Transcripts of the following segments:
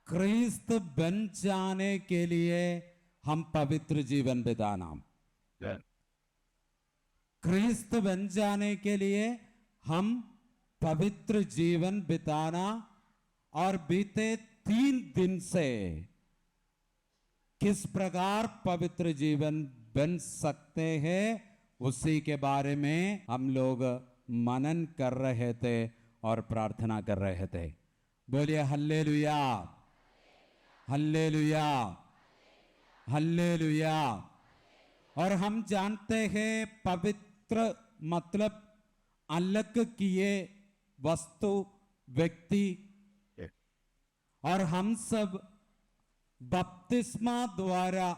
क्रिस्त बन जाने के लिए हम पवित्र जीवन बिताना, क्रिस्त बन जाने के लिए हम पवित्र जीवन बिताना और बीते 3 दिन से किस प्रकार पवित्र जीवन बन सकते हैं उसी के बारे में हम लोग मनन कर रहे थे और प्रार्थना कर रहे थे। बोलिए हल्लेलुया, हल्लेलुया, हल्लेलुया। और हम जानते हैं पवित्र मतलब अलग किए वस्तु, व्यक्ति, और हम सब बपतिस्मा द्वारा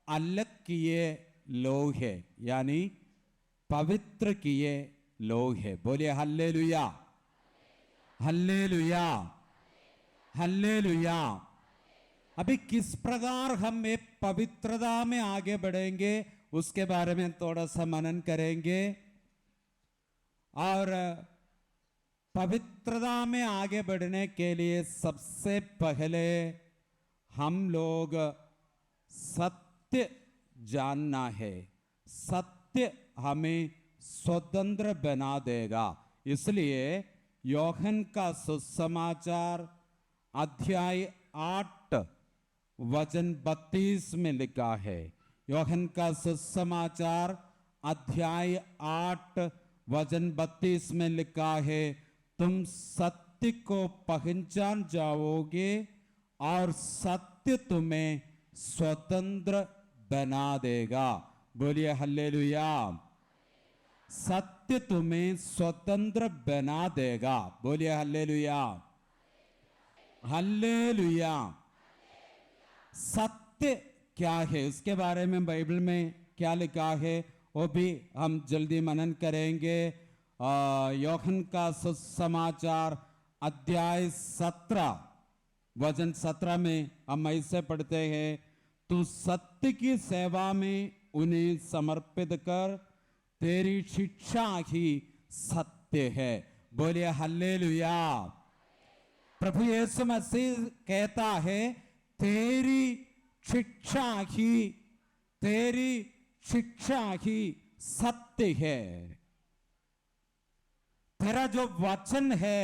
अलग किए लोग हैं, यानी पवित्र किए लोग हैं। बोलिए हल्लेलुया, हल्लेलुया, हल्लेलुया। अभी किस प्रकार हम एक पवित्रता में आगे बढ़ेंगे उसके बारे में थोड़ा सा मनन करेंगे। और पवित्रता में आगे बढ़ने के लिए सबसे पहले हम लोग सत्य जानना है। सत्य हमें स्वतंत्र बना देगा। इसलिए यूहन्ना का सुसमाचार अध्याय 8 वचन 32 में लिखा है। यूहन्ना का सुसमाचार अध्याय 8 वचन 32 में लिखा है, तुम सत्य को पहचान जाओगे और सत्य तुम्हें स्वतंत्र बना देगा। बोलिए हल्लेलुया। सत्य तुम्हें स्वतंत्र बना देगा। बोलिए हल्लेलुया, हल्लेलुया। सत्य क्या है उसके बारे में बाइबल में क्या लिखा है वो भी हम जल्दी मनन करेंगे। यूहन्ना का सुसमाचार अध्याय 17 वचन 17 में हम ऐसे पढ़ते हैं, तू सत्य की सेवा में उन्हें समर्पित कर, तेरी शिक्षा ही सत्य है। बोलिए हल्लेलुया। प्रभु यीशु मसीह कहता है, तेरी शिक्षा ही, तेरी शिक्षा ही सत्य है। तेरा जो वचन है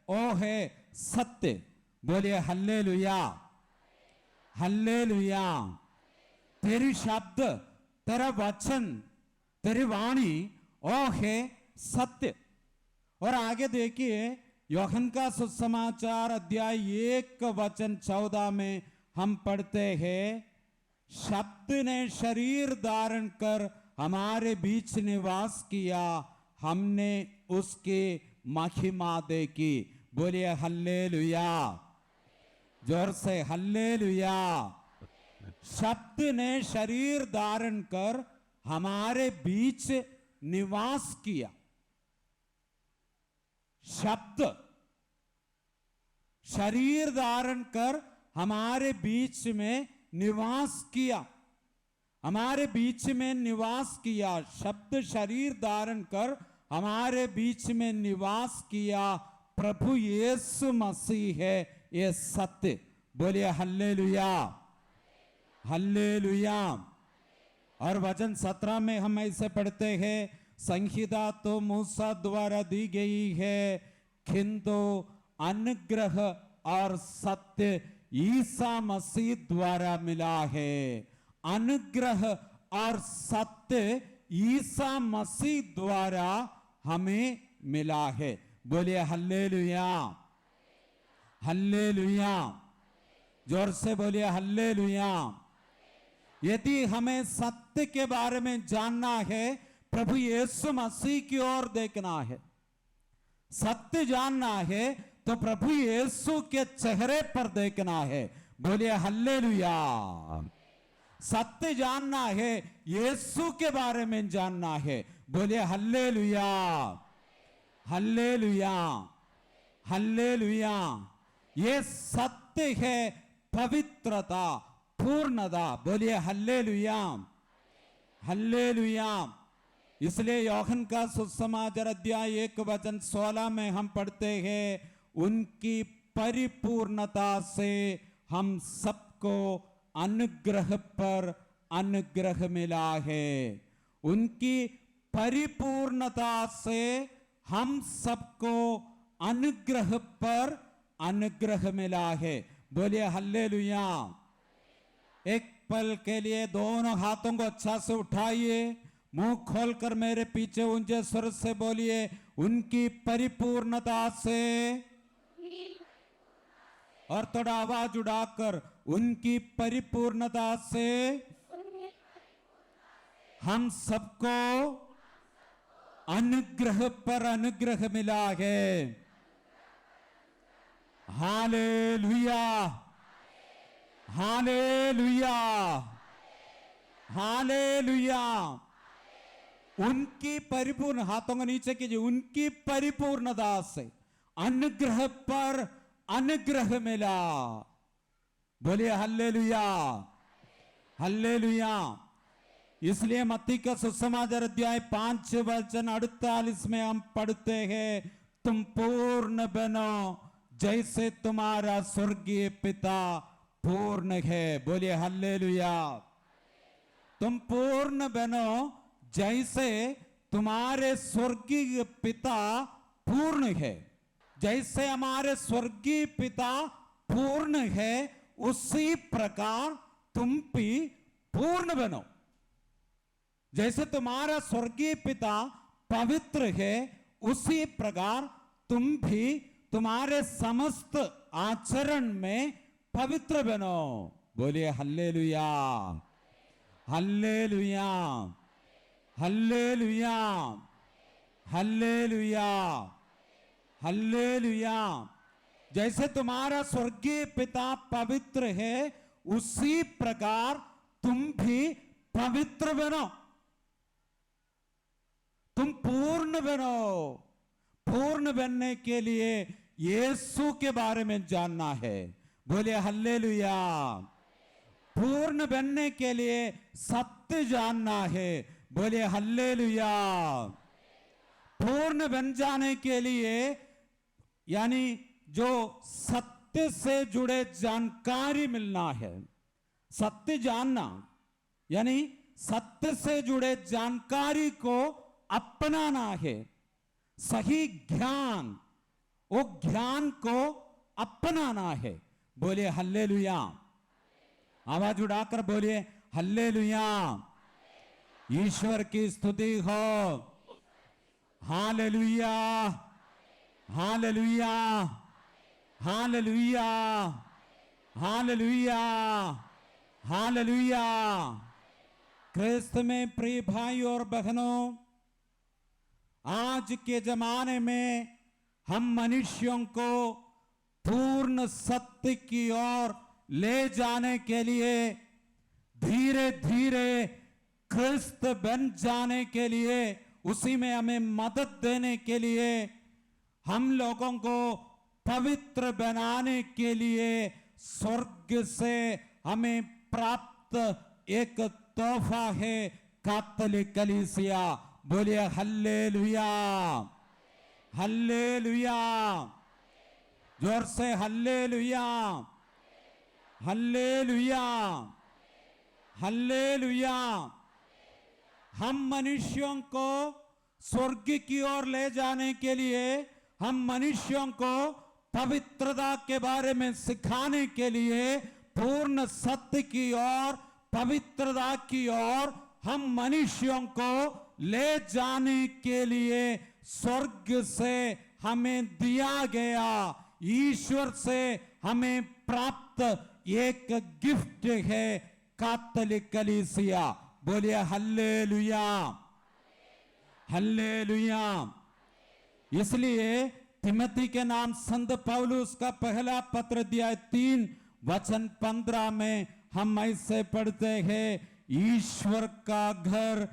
वो है सत्य। बोलिए हल्लेलुया, हल्लेलुया। तेरी शब्द, तेरा वचन, तेरी वाणी वो है सत्य। और आगे देखिए यूहन्ना का सुसमाचार अध्याय 1 वचन 14 में हम पढ़ते हैं, शब्द ने शरीर धारण कर हमारे बीच निवास किया, हमने उसकी महिमा देखी। बोलिए हल्लेलुया, जोर से हल्लेलुया। शब्द ने शरीर धारण कर हमारे बीच निवास किया। शब्द शरीर धारण कर हमारे बीच में निवास किया, हमारे बीच में निवास किया। शब्द शरीर धारण कर हमारे बीच में निवास किया। प्रभु यीशु मसीह है ये सत्य। बोलिए हल्लेलुया, हल्लेलुया। और वचन 17 में हम ऐसे पढ़ते हैं, संहिता तो मूसा द्वारा दी गई है, किंतु अनुग्रह और सत्य ईसा मसीह द्वारा मिला है। अनुग्रह और सत्य ईसा मसीह द्वारा हमें मिला है। बोलिए हल्लेलुया, हल्लेलुया। जोर से बोलिए हल्लेलुया। यदि हमें सत्य के बारे में जानना है, प्रभु यीशु मसीह की ओर देखना है। सत्य जानना है तो प्रभु यीशु के चेहरे पर देखना है। बोलिए हल्लेलुया। सत्य जानना है, यीशु के बारे में जानना है। बोलिए हल्लेलुया, हल्लेलुया, हल्लेलुया। ये सत्य है पवित्रता, पूर्णता। बोलिए हल्लेलुया, हल्लेलुया। इसलिए यूहन्ना का सुसमाचार अध्याय 1:16 में हम पढ़ते हैं, उनकी परिपूर्णता से हम सबको अनुग्रह पर अनुग्रह मिला है। उनकी परिपूर्णता से हम सबको अनुग्रह पर अनुग्रह मिला है। बोलिए हल्लेलुया। एक पल के लिए दोनों हाथों को अच्छा से उठाइए, मुंह खोलकर मेरे पीछे ऊंचे स्वर से बोलिए, उनकी परिपूर्णता से। और थोड़ा आवाज उड़ाकर, उनकी परिपूर्णता से हम सबको अनुग्रह पर अनुग्रह मिला है। Hallelujah, hallelujah, hallelujah. उनकी परिपूर्ण, हाथों को नीचे कीजिए, उनकी परिपूर्णता से अनुग्रह पर अनुग्रह मिला। बोलिए हल्लेलुया, हल्लेलुया। इसलिए मत्ती का सुसमाचार अध्याय 5:48 में हम पढ़ते हैं, तुम पूर्ण बनो जैसे तुम्हारा स्वर्गीय पिता पूर्ण है। बोलिए हल्लेलुया। तुम पूर्ण बनो जैसे तुम्हारे स्वर्गीय पिता पूर्ण है। जैसे हमारे स्वर्गीय पिता पूर्ण है, उसी प्रकार तुम भी पूर्ण बनो। जैसे तुम्हारा स्वर्गीय पिता पवित्र है, उसी प्रकार तुम भी तुम्हारे समस्त आचरण में पवित्र बनो। बोलिए hallelujah, hallelujah, hallelujah, hallelujah, hallelujah. जैसे तुम्हारा स्वर्गीय पिता पवित्र है, उसी प्रकार तुम भी पवित्र बनो। तुम पूर्ण बनो। पूर्ण बनने के लिए यीशु के बारे में जानना है। बोलिए हल्लेलुया। पूर्ण बनने के लिए सत्य जानना है। बोलिए हल्लेलुया। पूर्ण बन जाने के लिए यानी जो सत्य से जुड़े जानकारी मिलना है। सत्य जानना यानी सत्य से जुड़े जानकारी को अपनाना है। सही ज्ञान, वो ज्ञान को अपनाना है। बोलिए हल्लेलुया। आवाज उड़ाकर बोलिए हल्लेलुया। ईश्वर की स्तुति हो। Hallelujah, hallelujah, hallelujah, hallelujah, hallelujah. क्रिस्त में प्रिय भाई और बहनों, आज के जमाने में हम मनुष्यों को पूर्ण सत्य की ओर ले जाने के लिए, धीरे धीरे क्रिस्त बन जाने के लिए, उसी में हमें मदद देने के लिए, हम लोगों को पवित्र बनाने के लिए स्वर्ग से हमें प्राप्त एक तोहफा है, कैथोलिक कलीसिया। बोलिए हल्लेलुया, हल्लेलुया। जोर से हल्लेलुया, हल्लेलुया, हल्लेलुया। हम मनुष्यों को स्वर्ग की ओर ले जाने के लिए, हम मनुष्यों को पवित्रता के बारे में सिखाने के लिए, पूर्ण सत्य की ओर, पवित्रता की ओर हम मनुष्यों को ले जाने के लिए स्वर्ग से हमें दिया गया, ईश्वर से हमें प्राप्त एक गिफ्ट है, कैथोलिक कलीसिया। बोलिए हल्लेलुया, हल्लेलुया। इसलिए तिमोथी के नाम संत पौलुस का पहला पत्र अध्याय 3 वचन 15 में हम ऐसे पढ़ते हैं, ईश्वर का घर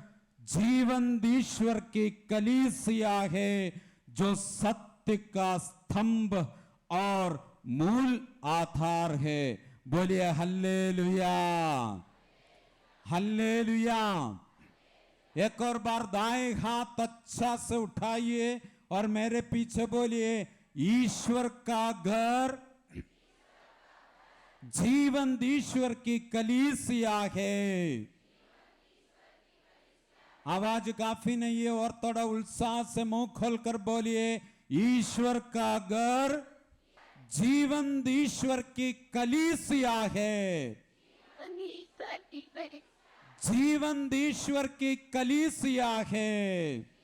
जीवंत ईश्वर की कलीसिया है जो सत्य का स्तंभ और मूल आधार है। बोलिए हल्लेलुया, हल्लेलुया। एक और बार दाएं हाथ अच्छा से उठाइए और मेरे पीछे बोलिए, ईश्वर का घर जीवंत ईश्वर की कलीसिया है। आवाज काफी नहीं है और थोड़ा उत्साह से मुंह खोलकर बोलिए, ईश्वर का घर जीवंत ईश्वर की कलीसिया है। जीवंत ईश्वर की कलीसिया है।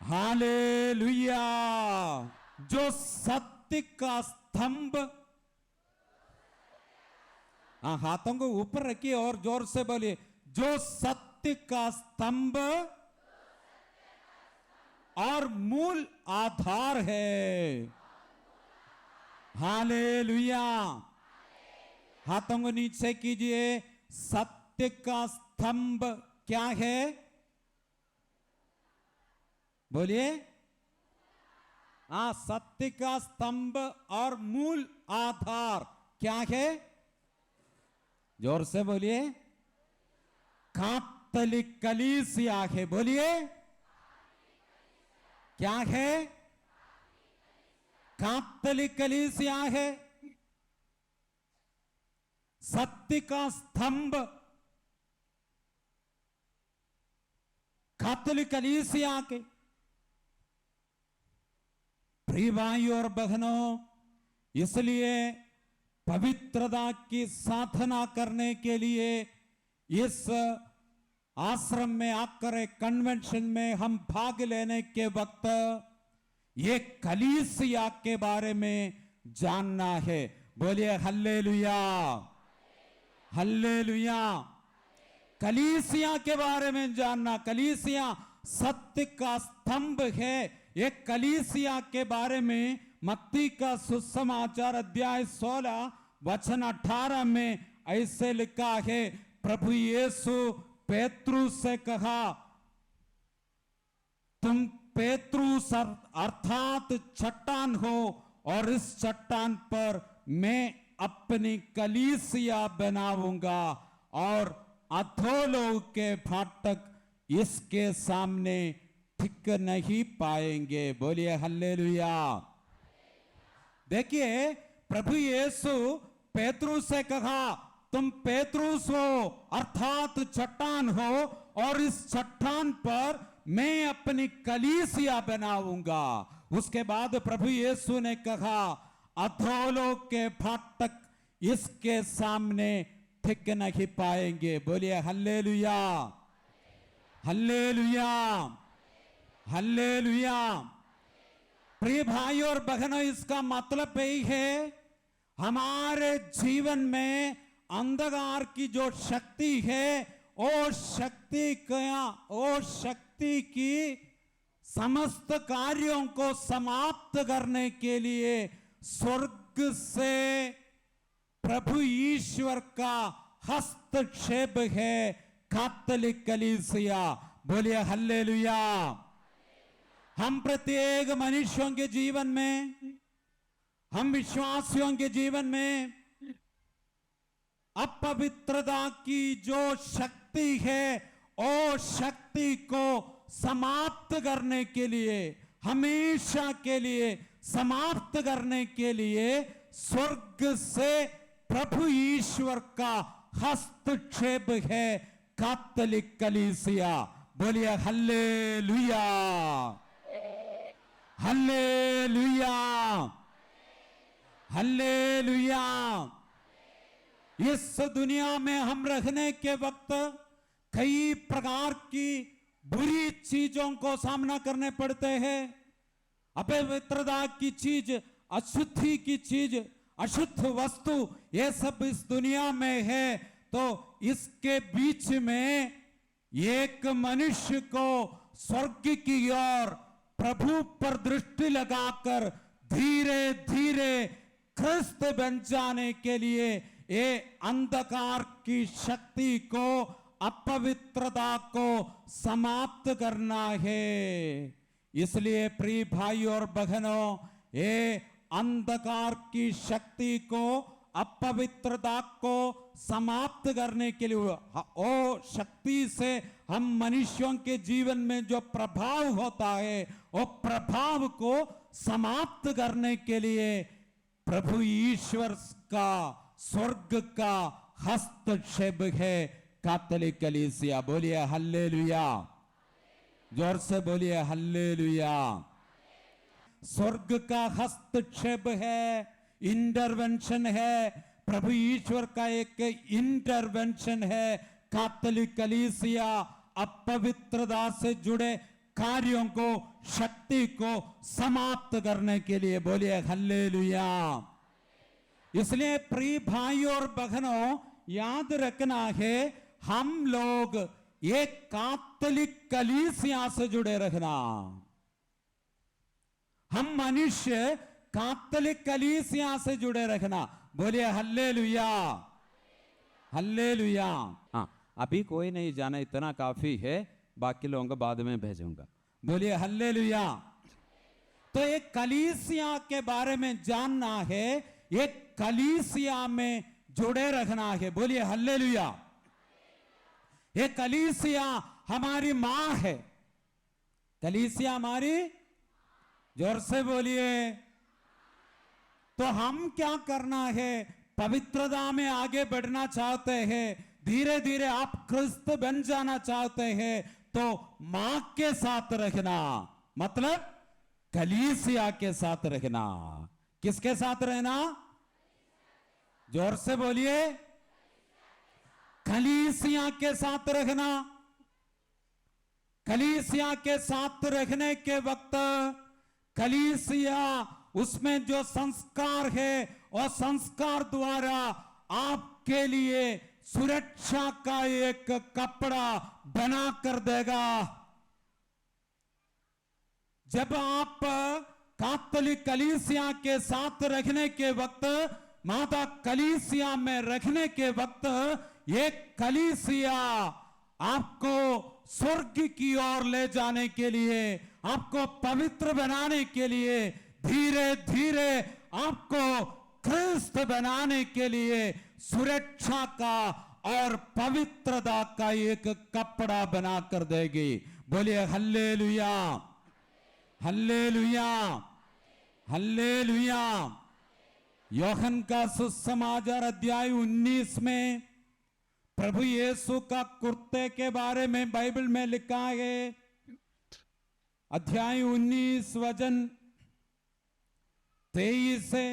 हालेलुया। जो सत्य का स्तंभ, हाथों को ऊपर रखिए और जोर से बोलिए, जो सत्य का स्तंभ और मूल आधार है। हालेलुया। हाथों को नीचे कीजिए। सत्य का स्तंभ क्या है? बोलिए। सत्य का स्तंभ और मूल आधार क्या है? जोर से बोलिए। कैथोलिक कलीसिया है। बोलिए, क्या है? कैथोलिक कलीसिया है। सत्य का स्तंभ कैथोलिक कलीसिया के। प्रिय भाइयों और बहनों, इसलिए पवित्रता की साधना करने के लिए इस आश्रम में आकर कन्वेंशन में हम भाग लेने के वक्त ये कलीसिया के बारे में जानना है। बोलिए हल्लेलुया, हल्लेलुया। कलीसिया के बारे में जानना। कलीसिया सत्य का स्तंभ है। एक कलीसिया के बारे में मत्ती का सुसमाचार अध्याय 16 वचन 18 में ऐसे लिखा है, प्रभु यीशु पेतरुस से कहा, तुम पेतरुस अर्थात चट्टान हो और इस चट्टान पर मैं अपनी कलीसिया बनाऊंगा और अधोलोक के फाटक इसके सामने टिक नहीं पाएंगे। बोलिए हल्लेलुया। देखिए, प्रभु यीशु पेतरुस से कहा, तुम पेतरुस हो अर्थात चट्टान हो और इस चट्टान पर मैं अपनी कलीसिया बनाऊंगा। उसके बाद प्रभु यीशु ने कहा, अधोलोक के फाटक इसके सामने टिक नहीं पाएंगे। बोलिए हल्लेलुया, हल्लेलुया, हल्लेलुया। प्रिय भाइयों और बहनों, इसका मतलब यही है, हमारे जीवन में अंधकार की जो शक्ति है, वो शक्ति की समस्त कार्यों को समाप्त करने के लिए स्वर्ग से प्रभु ईश्वर का हस्तक्षेप है कैथोलिक कलीसिया। बोलिए हल्लेलुया। हम प्रत्येक मनुष्यों के जीवन में, हम विश्वासियों के जीवन में अपवित्रता की जो शक्ति है, वो शक्ति को समाप्त करने के लिए, हमेशा के लिए समाप्त करने के लिए स्वर्ग से प्रभु ईश्वर का हस्तक्षेप है कैथोलिक कलीसिया। बोलिए हल्लेलुया, हल्लेलुया, हल्लेलुया। इस दुनिया में हम रहने के वक्त कई प्रकार की बुरी चीजों को सामना करने पड़ते हैं। अपवित्रता की चीज, अशुद्धि की चीज, अशुद्ध वस्तु, ये सब इस दुनिया में है। तो इसके बीच में एक मनुष्य को स्वर्ग की ओर प्रभु पर दृष्टि लगाकर धीरे धीरे ख्रिस्त बन जाने के लिए ये अंधकार की शक्ति को, अपवित्रता को समाप्त करना है। इसलिए प्रिय भाई और बहनों, ये अंधकार की शक्ति को, अपवित्रता को समाप्त करने के लिए, वो शक्ति से हम मनुष्यों के जीवन में जो प्रभाव होता है, वो प्रभाव को समाप्त करने के लिए प्रभु ईश्वर का, स्वर्ग का हस्तक्षेप है कैथोलिक कलीसिया। बोलिए हल्लेलुया, जोर से बोलिए हल्लेलुया। स्वर्ग का हस्तक्षेप है, इंटरवेंशन है, प्रभु ईश्वर का एक इंटरवेंशन है। कैथोलिक कलीसिया अपवित्रता से जुड़े कार्यों को, शक्ति को समाप्त करने के लिए, बोलिए हल्लेलुया। इसलिए प्रिय भाई और बहनों, याद रखना है, हम लोग एक कैथोलिक कलीसिया से जुड़े रखना। हम मनुष्य कैथोलिक कलीसिया से जुड़े रखना। बोलिए हल्लेलुया, हल्लेलुया। हाँ, अभी कोई नहीं जाना, इतना काफी है, बाकी लोगों को बाद में भेजूंगा। बोलिए हल्लेलुया। तो एक कलीसिया के बारे में जानना है, एक कलीसिया में जुड़े रखना है। बोलिए हल्लेलुया। ये कलीसिया हमारी मां है। कलीसिया हमारी, जोर से बोलिए। तो हम क्या करना है? पवित्रता में आगे बढ़ना चाहते हैं, धीरे धीरे आप ख्रिस्त बन जाना चाहते हैं, तो मां के साथ रखना, मतलब कलीसिया के साथ रखना। किसके साथ रहना? जोर से बोलिए। कलीसिया के साथ रखना। कलीसिया के साथ रखने के वक्त कलीसिया, उसमें जो संस्कार है, और संस्कार द्वारा आपके लिए सुरक्षा का एक कपड़ा बना कर देगा। जब आप कैथोलिक कलीसिया के साथ रखने के वक्त, माता कलीसिया में रखने के वक्त, ये कलीसिया आपको स्वर्ग की ओर ले जाने के लिए, आपको पवित्र बनाने के लिए, धीरे धीरे आपको ख्रिस्त बनाने के लिए सुरक्षा का और पवित्रता का एक कपड़ा बना कर देगी। बोलिए हल्लेलुया, हल्लेलुया, हल्लेलुया। यूहन्ना का सुसमाचार अध्याय 19 में प्रभु यीशु का कुर्ते के बारे में बाइबल में लिखा है। अध्याय 19 वचन 23 से,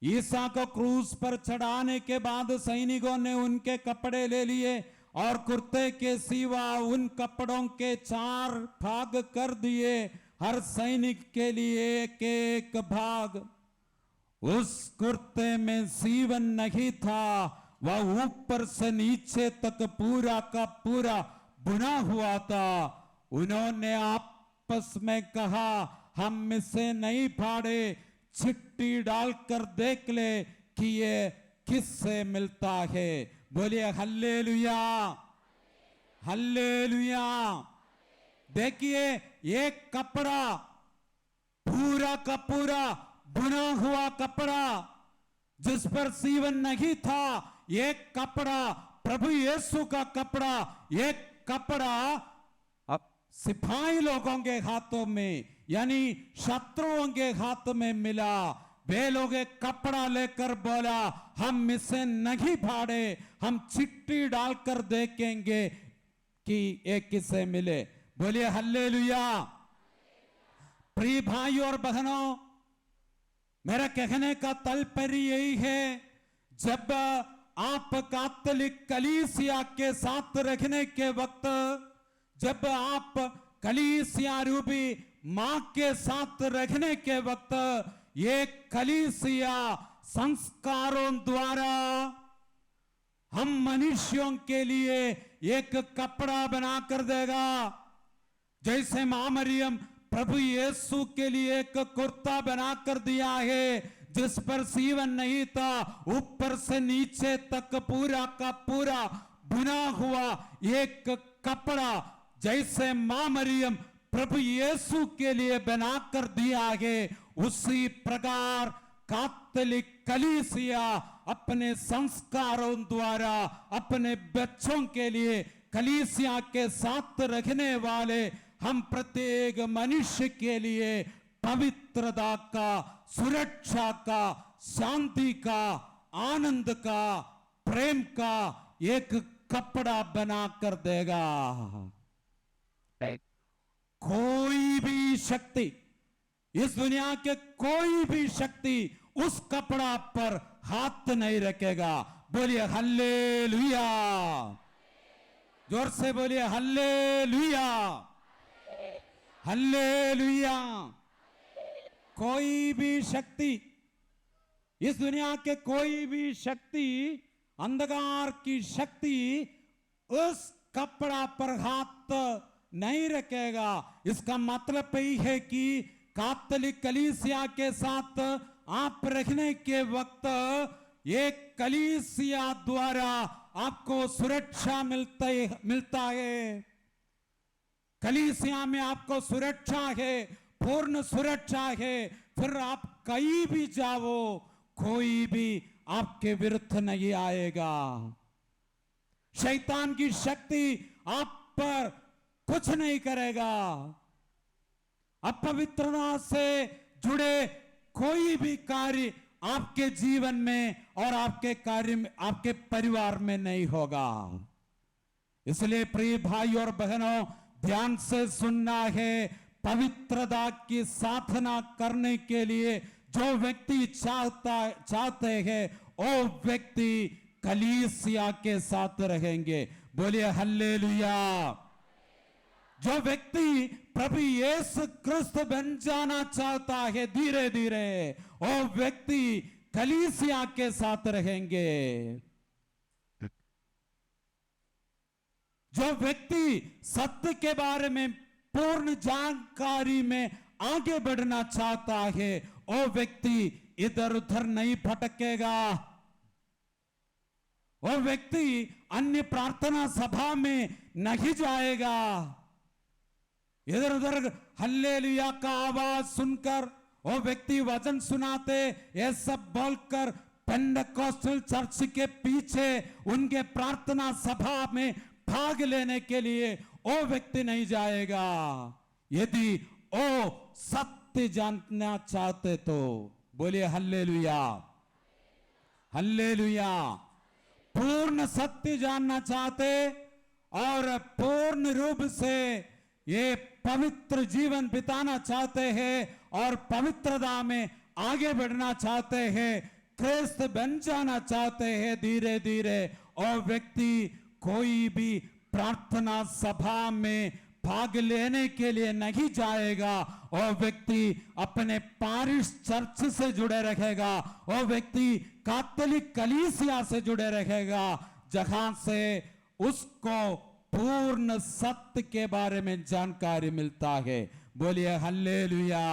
ईसा को क्रूस पर चढ़ाने के बाद सैनिकों ने उनके कपड़े ले लिए और कुर्ते के सिवा उन कपड़ों के 4 भाग कर दिए, हर सैनिक के लिए एक एक भाग। उस कुर्ते में सीवन नहीं था, वह ऊपर से नीचे तक पूरा का पूरा बुना हुआ था। उन्होंने आपस में कहा, हम इसे नहीं फाड़े, चिट्ठी डालकर देख ले कि ये किससे मिलता है। बोलिए हल्लेलुया, हल्लेलुया। देखिए, एक कपड़ा, पूरा का पूरा बुना हुआ कपड़ा, जिस पर सीवन नहीं था, एक कपड़ा, प्रभु यीशु का कपड़ा, एक कपड़ा अब सिपाही लोगों के हाथों में, यानी शत्रुओं के हाथ में मिला। वे लोग एक कपड़ा लेकर बोला, हम इसे नहीं फाड़े, हम चिट्ठी डालकर देखेंगे कि एक किसे मिले। बोलिए हल्लेलुया। प्रिय भाई और बहनों, मेरा कहने का तात्पर्य यही है, जब आप कैथोलिक कलीसिया के साथ रखने के वक्त, जब आप कलीसिया रूपी मां के साथ रखने के वक्त, ये कलीसिया संस्कारों द्वारा हम मनुष्यों के लिए एक कपड़ा बना कर देगा। जैसे मां मरियम प्रभु यीशु के लिए एक कुर्ता बना कर दिया है जिस पर सीवन नहीं था, ऊपर से नीचे तक पूरा का पूरा बुना हुआ एक कपड़ा जैसे मां मरियम प्रभु यीशु के लिए बनाकर दिया है, उसी प्रकार कैथोलिक कलीसिया अपने संस्कारों द्वारा अपने बच्चों के लिए कलीसिया के साथ रखने वाले हम प्रत्येक मनुष्य के लिए पवित्रता का, सुरक्षा का, शांति का, आनंद का, प्रेम का एक कपड़ा बना कर देगा। कोई भी शक्ति, इस दुनिया के कोई भी शक्ति उस कपड़ा पर हाथ नहीं रखेगा। बोलिए हल्लेलुया, जोर से बोलिए हल्लेलुया, हल्लेलुया। कोई भी शक्ति, इस दुनिया के कोई भी शक्ति, अंधकार की शक्ति उस कपड़ा पर हाथ नहीं रखेगा। इसका मतलब यही है कि कैथोलिक कलीसिया के साथ आप रखने के वक्त एक कलीसिया द्वारा आपको सुरक्षा मिलता है। कलीसिया में आपको सुरक्षा है, पूर्ण सुरक्षा है। फिर आप कहीं भी जाओ, कोई भी आपके विरुद्ध नहीं आएगा। शैतान की शक्ति आप पर कुछ नहीं करेगा। अपवित्रता से जुड़े कोई भी कार्य आपके जीवन में और आपके कार्य में, आपके परिवार में नहीं होगा। इसलिए प्रिय भाई और बहनों, ध्यान से सुनना है। पवित्रता की साधना करने के लिए जो व्यक्ति चाहते हैं वो व्यक्ति कलीसिया के साथ रहेंगे। बोलिए हल्लेलुया। जो व्यक्ति प्रभु यीशु क्रिस्त बन जाना चाहता है धीरे धीरे, वो व्यक्ति कलीसिया के साथ रहेंगे। जो व्यक्ति सत्य के बारे में पूर्ण जानकारी में आगे बढ़ना चाहता है, वो व्यक्ति इधर उधर नहीं भटकेगा। वो व्यक्ति अन्य प्रार्थना सभा में नहीं जाएगा। इधर उधर हल्लेलुया का आवाज सुनकर वो व्यक्ति वचन सुनाते ये सब बोलकर पेंटेकोस्टल चर्च के पीछे उनके प्रार्थना सभा में भाग लेने के लिए वो व्यक्ति नहीं जाएगा। यदि वो सत्य जानना चाहते तो बोलिए हल्लेलुया, हल्लेलुया। पूर्ण सत्य जानना चाहते और पूर्ण रूप से ये पवित्र जीवन बिताना चाहते हैं और पवित्रता में आगे बढ़ना चाहते हैं, क्रिस्त बन जाना चाहते हैं धीरे धीरे, और व्यक्ति कोई भी प्रार्थना सभा में भाग लेने के लिए नहीं जाएगा। और व्यक्ति अपने पारिश चर्च से जुड़े रहेगा। और व्यक्ति कैथोलिक कलीसिया से जुड़े रहेगा, जहां से उसको पूर्ण सत्य के बारे में जानकारी मिलता है। बोलिए हल्लेलुया।